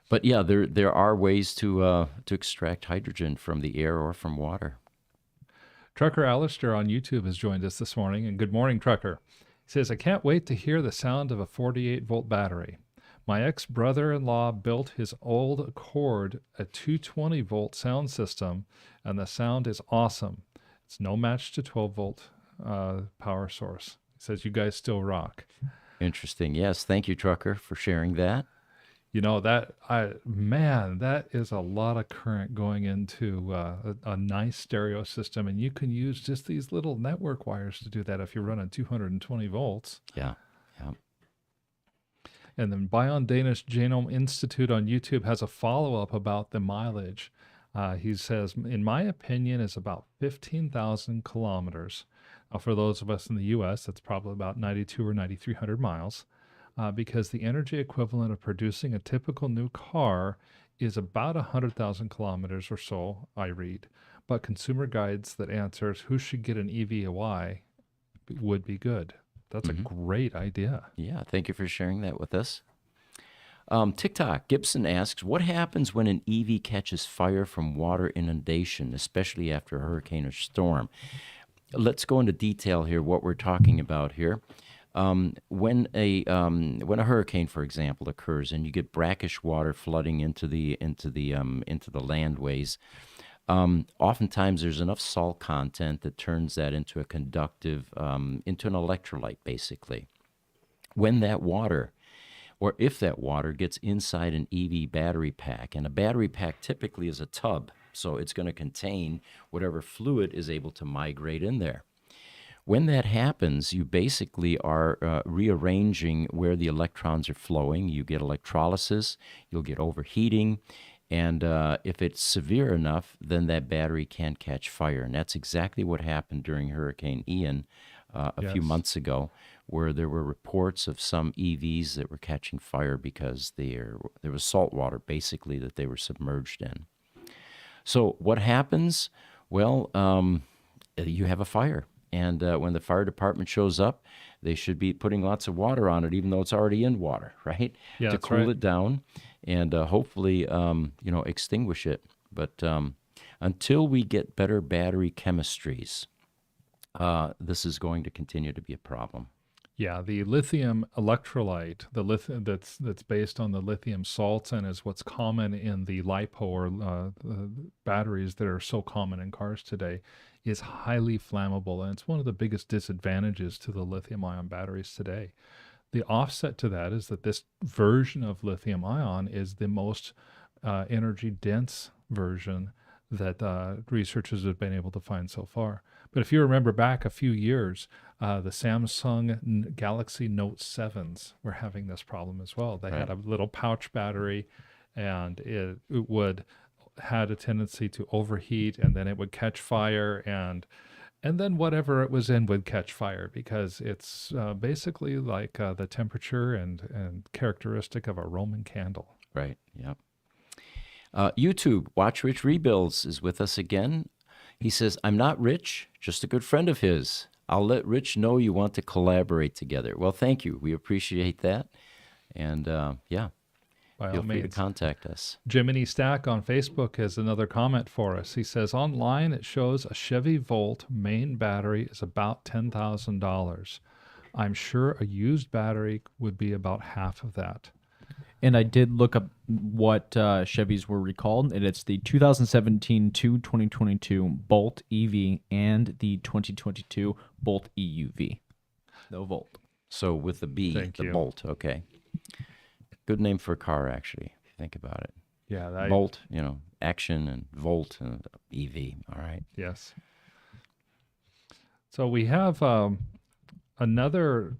But yeah, there are ways to extract hydrogen from the air or from water. Trucker Alistair on YouTube has joined us this morning, and good morning, Trucker. He says, I can't wait to hear the sound of a 48-volt battery. My ex-brother-in-law built his old Accord a 220-volt sound system, and the sound is awesome. It's no match to 12-volt power source. He says, you guys still rock. Interesting. Yes. Thank you, Trucker, for sharing that. You know, that is a lot of current going into a nice stereo system, and you can use just these little network wires to do that if you're running 220 volts. Yeah. And then Bion Danish Genome Institute on YouTube has a follow-up about the mileage. He says, in my opinion, is about 15,000 kilometers. For those of us in the U.S., that's probably about 92 or 9,300 miles. Because the energy equivalent of producing a typical new car is about 100,000 kilometers or so, I read. But consumer guides that answers who should get an EV or why would be good. That's a great idea. Yeah, thank you for sharing that with us. TikTok, Gibson asks, what happens when an EV catches fire from water inundation, especially after a hurricane or storm? Let's go into detail here, what we're talking about here. When a hurricane, for example, occurs and you get brackish water flooding into the landways, oftentimes there's enough salt content that turns that into a conductive, into an electrolyte, basically. When that water, or if that water gets inside an EV battery pack, and a battery pack typically is a tub, so it's going to contain whatever fluid is able to migrate in there. When that happens, you basically are rearranging where the electrons are flowing. You get electrolysis, you'll get overheating, And if it's severe enough, then that battery can catch fire. And that's exactly what happened during Hurricane Ian a few Yes. months ago, where there were reports of some EVs that were catching fire because there was salt water, basically, that they were submerged in. So what happens? Well, you have a fire. And when the fire department shows up, they should be putting lots of water on it, even though it's already in water, right? Yeah, to that's cool right. it down and hopefully, extinguish it. But until we get better battery chemistries, this is going to continue to be a problem. Yeah, the lithium electrolyte, the lithium that's based on the lithium salts and is what's common in the LiPo or batteries that are so common in cars today, is highly flammable, and it's one of the biggest disadvantages to the lithium-ion batteries today. The offset to that is that this version of lithium-ion is the most energy-dense version that researchers have been able to find so far. But if you remember back a few years, the Samsung Galaxy Note 7s were having this problem as well. They had a little pouch battery, and it had a tendency to overheat, and then it would catch fire, and then whatever it was in would catch fire, because it's basically like the temperature and characteristic of a Roman candle. Right, yep. YouTube, Watch Rich Rebuilds, is with us again. He says, I'm not Rich, just a good friend of his. I'll let Rich know you want to collaborate together. Well, thank you. We appreciate that. And yeah, By all feel free to means. contact us. Jiminy Stack on Facebook has another comment for us. He says, online it shows a Chevy Volt main battery is about $10,000. I'm sure a used battery would be about half of that. And I did look up what Chevys were recalled, and it's the 2017 to 2022 Bolt EV and the 2022 Bolt EUV. No Volt. So with the B, Thank the you. Bolt, okay. Good name for a car, actually, if you think about it. Yeah, Bolt, action, and Volt, and EV, all right. Yes. So we have another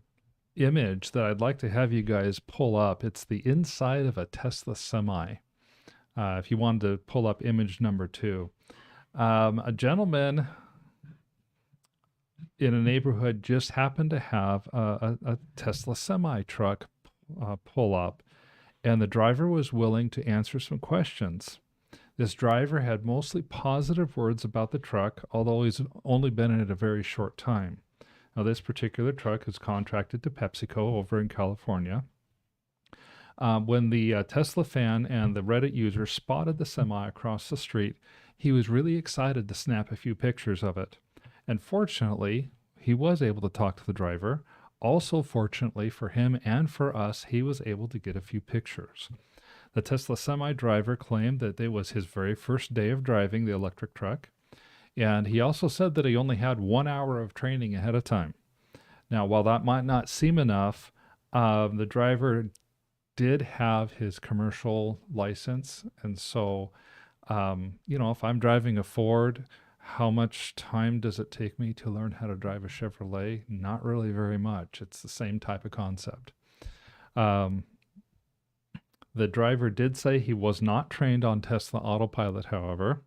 image that I'd like to have you guys pull up. It's the inside of a Tesla Semi. If you wanted to pull up image number 2. A gentleman in a neighborhood just happened to have a Tesla Semi truck pull up, and the driver was willing to answer some questions. This driver had mostly positive words about the truck, although he's only been in it a very short time. Now, this particular truck is contracted to PepsiCo over in California. When the Tesla fan and the Reddit user spotted the Semi across the street, he was really excited to snap a few pictures of it. And fortunately, he was able to talk to the driver. Also, fortunately for him and for us, he was able to get a few pictures. The Tesla Semi driver claimed that it was his very first day of driving the electric truck. And he also said that he only had 1 hour of training ahead of time. Now, while that might not seem enough, the driver did have his commercial license. And so, if I'm driving a Ford, how much time does it take me to learn how to drive a Chevrolet? Not really very much. It's the same type of concept. The driver did say he was not trained on Tesla Autopilot, however.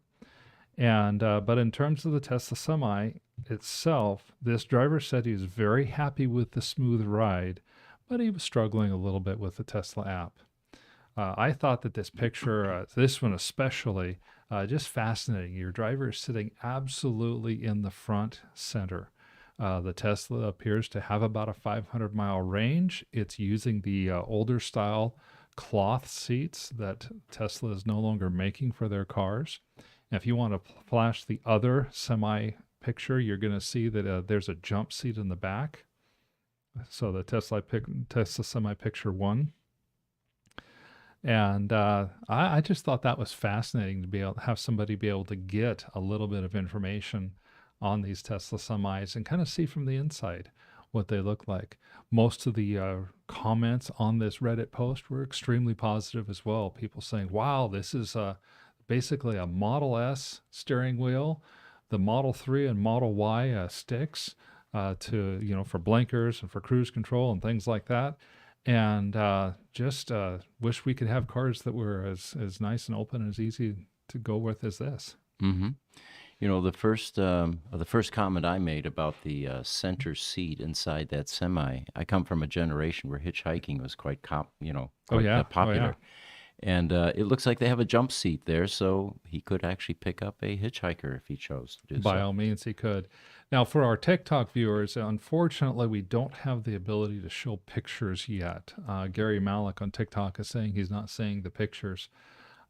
And but in terms of the Tesla Semi itself, this driver said he was very happy with the smooth ride, but he was struggling a little bit with the Tesla app. I thought that this picture, this one especially, just fascinating. Your driver is sitting absolutely in the front center. The Tesla appears to have about a 500-mile range. It's using the older style cloth seats that Tesla is no longer making for their cars. Now, if you want to flash the other Semi picture, you're going to see that there's a jump seat in the back. So the Tesla Semi picture 1. And I just thought that was fascinating to be able to have somebody be able to get a little bit of information on these Tesla Semis and kind of see from the inside what they look like. Most of the comments on this Reddit post were extremely positive as well. People saying, wow, this is basically a Model S steering wheel. The Model 3 and Model Y sticks for blinkers and for cruise control and things like that. And just wish we could have cars that were as nice and open and as easy to go with as this. Mm-hmm. You know, the first comment I made about the center seat inside that semi, I come from a generation where hitchhiking was quite popular. And it looks like they have a jump seat there, so he could actually pick up a hitchhiker if he chose to do so. By all means, he could. Now, for our TikTok viewers, unfortunately, we don't have the ability to show pictures yet. Gary Malik on TikTok is saying he's not seeing the pictures.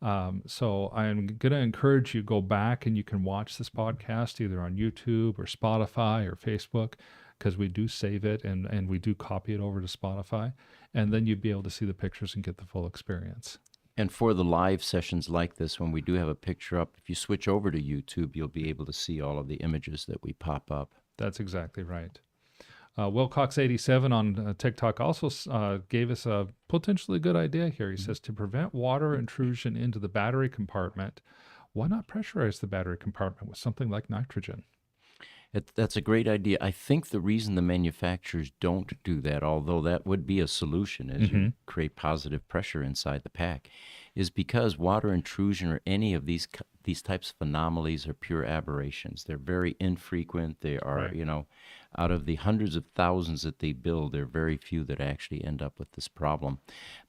So I'm going to encourage you go back and you can watch this podcast either on YouTube or Spotify or Facebook, because we do save it and we do copy it over to Spotify. And then you'd be able to see the pictures and get the full experience. And for the live sessions like this, when we do have a picture up, if you switch over to YouTube, you'll be able to see all of the images that we pop up. That's exactly right. Wilcox87 on TikTok also gave us a potentially good idea here. He says, to prevent water intrusion into the battery compartment, why not pressurize the battery compartment with something like nitrogen? That's a great idea. I think the reason the manufacturers don't do that, although that would be a solution as you create positive pressure inside the pack, is because water intrusion or any of these types of anomalies are pure aberrations. They're very infrequent. They are, out of the hundreds of thousands that they build, there are very few that actually end up with this problem.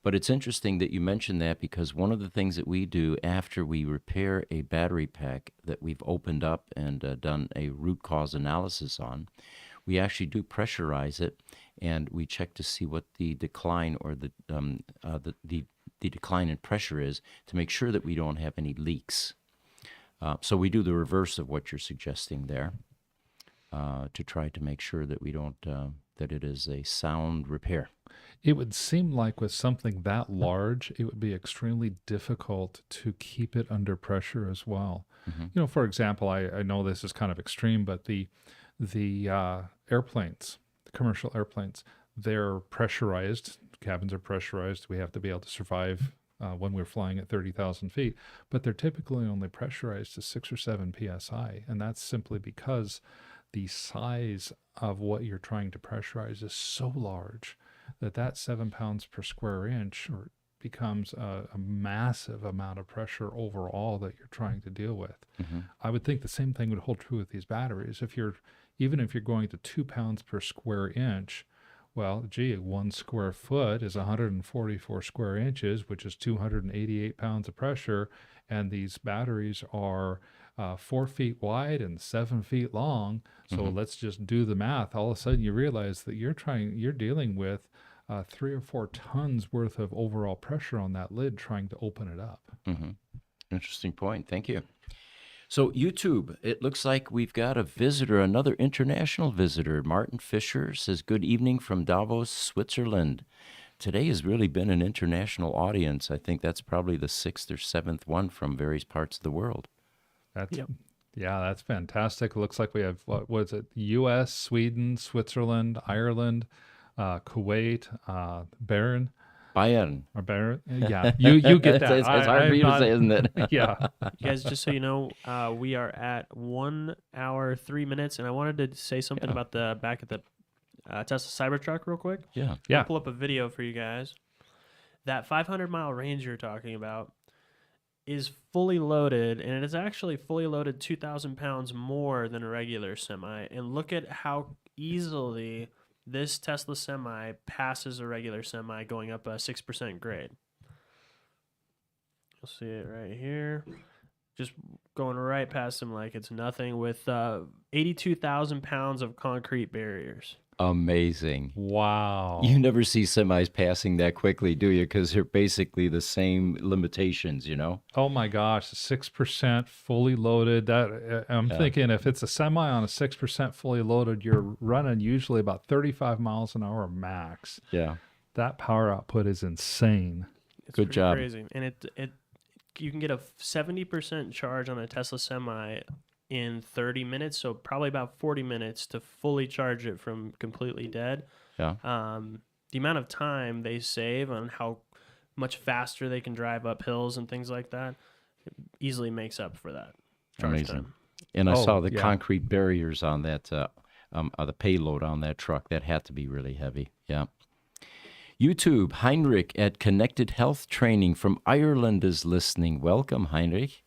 But it's interesting that you mentioned that, because one of the things that we do after we repair a battery pack that we've opened up and done a root cause analysis on, we actually do pressurize it, and we check to see what the decline or the decline in pressure is, to make sure that we don't have any leaks. So we do the reverse of what you're suggesting there, to try to make sure that we don't that it is a sound repair. It would seem like with something that large, it would be extremely difficult to keep it under pressure as well. For example, I know this is kind of extreme, but the airplanes, the commercial airplanes, they're pressurized. Cabins are pressurized. We have to be able to survive when we're flying at 30,000 feet, but they're typically only pressurized to 6 or 7 psi, and that's simply because the size of what you're trying to pressurize is so large that 7 pounds per square inch becomes a massive amount of pressure overall that you're trying to deal with. I would think the same thing would hold true with these batteries. Even if you're going to 2 pounds per square inch, well, 1 square foot is 144 square inches, which is 288 pounds of pressure, and these batteries are 4 feet wide and 7 feet long. So let's just do the math. All of a sudden, you realize that you're dealing with 3 or 4 tons worth of overall pressure on that lid trying to open it up. Interesting point. Thank you. So YouTube, it looks like we've got a visitor, another international visitor. Martin Fisher says, good evening from Davos, Switzerland. Today has really been an international audience. I think that's probably the 6th or 7th one from various parts of the world. Yeah, that's fantastic. It looks like we have, what was it, U.S., Sweden, Switzerland, Ireland, Kuwait, Bayern. Or Bayern. Yeah, you get that. It's hard for you to say, isn't it? Yeah. You guys, just so you know, we are at 1 hour, 3 minutes, and I wanted to say something about the back of the Tesla Cybertruck real quick. Yeah. I'll pull up a video for you guys. That 500-mile range you're talking about is fully loaded, and it is actually fully loaded 2,000 pounds more than a regular semi. And look at how easily this Tesla semi passes a regular semi going up a 6% grade. You'll see it right here. Just going right past them like it's nothing with 82,000 pounds of concrete barriers. Amazing. Wow. You never see semis passing that quickly, do you? Because they're basically the same limitations, Oh my gosh, 6% fully loaded. I'm thinking if it's a semi on a 6% fully loaded, you're running usually about 35 miles an hour max. Yeah. That power output is insane. It's Good job. Crazy. And you can get a 70% charge on a Tesla semi in 30 minutes, so probably about 40 minutes to fully charge it from completely dead. Yeah. The amount of time they save on how much faster they can drive up hills and things like that easily makes up for that charge Amazing. time. And I saw the concrete barriers on that, the payload on that truck. That had to be really heavy. Yeah. YouTube, Heinrich at Connected Health Training from Ireland is listening. Welcome, Heinrich.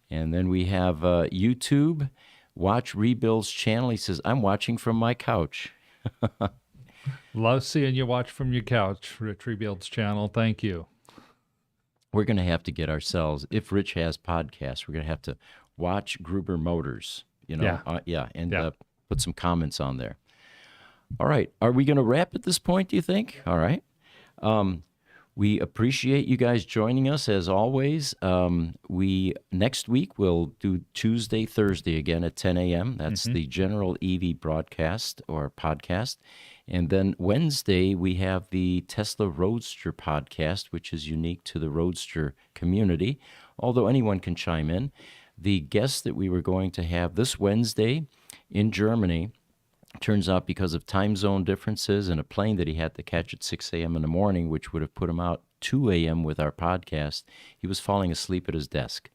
And then we have YouTube, Watch Rebuild's channel. He says, I'm watching from my couch. Love seeing you watch from your couch, Rich Rebuild's channel. Thank you. We're going to have to get ourselves, if Rich has podcasts, we're going to have to watch Gruber Motors, and put some comments on there. All right. Are we going to wrap at this point, do you think? All right. We appreciate you guys joining us as always. Next week we'll do Tuesday, Thursday again at 10 a.m. That's the general EV broadcast or podcast. And then Wednesday we have the Tesla Roadster podcast, which is unique to the Roadster community, although anyone can chime in. The guest that we were going to have this Wednesday in Germany, turns out because of time zone differences and a plane that he had to catch at 6 a.m. in the morning, which would have put him out 2 a.m. with our podcast, he was falling asleep at his desk.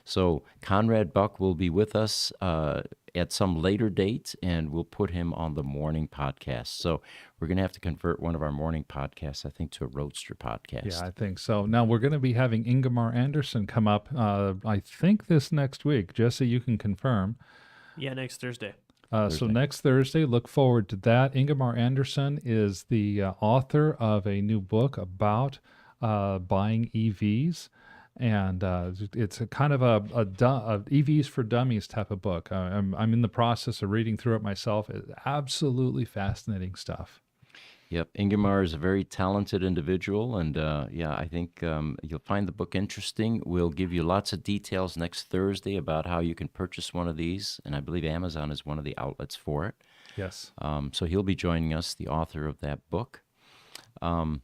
So Conrad Buck will be with us at some later date, and we'll put him on the morning podcast. So we're going to have to convert one of our morning podcasts, I think, to a Roadster podcast. Yeah, I think so. Now, we're going to be having Ingemar Anderson come up, I think, this next week. Jesse, you can confirm. Yeah, next Thursday. So next Thursday, look forward to that. Ingemar Anderson is the author of a new book about buying EVs, and it's a kind of a EVs for Dummies type of book. I'm in the process of reading through it myself. It's absolutely fascinating stuff. Yep, Ingemar is a very talented individual, and I think you'll find the book interesting. We'll give you lots of details next Thursday about how you can purchase one of these, and I believe Amazon is one of the outlets for it. Yes. So he'll be joining us, the author of that book. And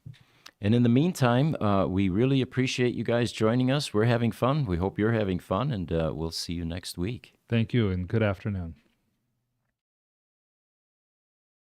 in the meantime, we really appreciate you guys joining us. We're having fun. We hope you're having fun, and we'll see you next week. Thank you, and good afternoon.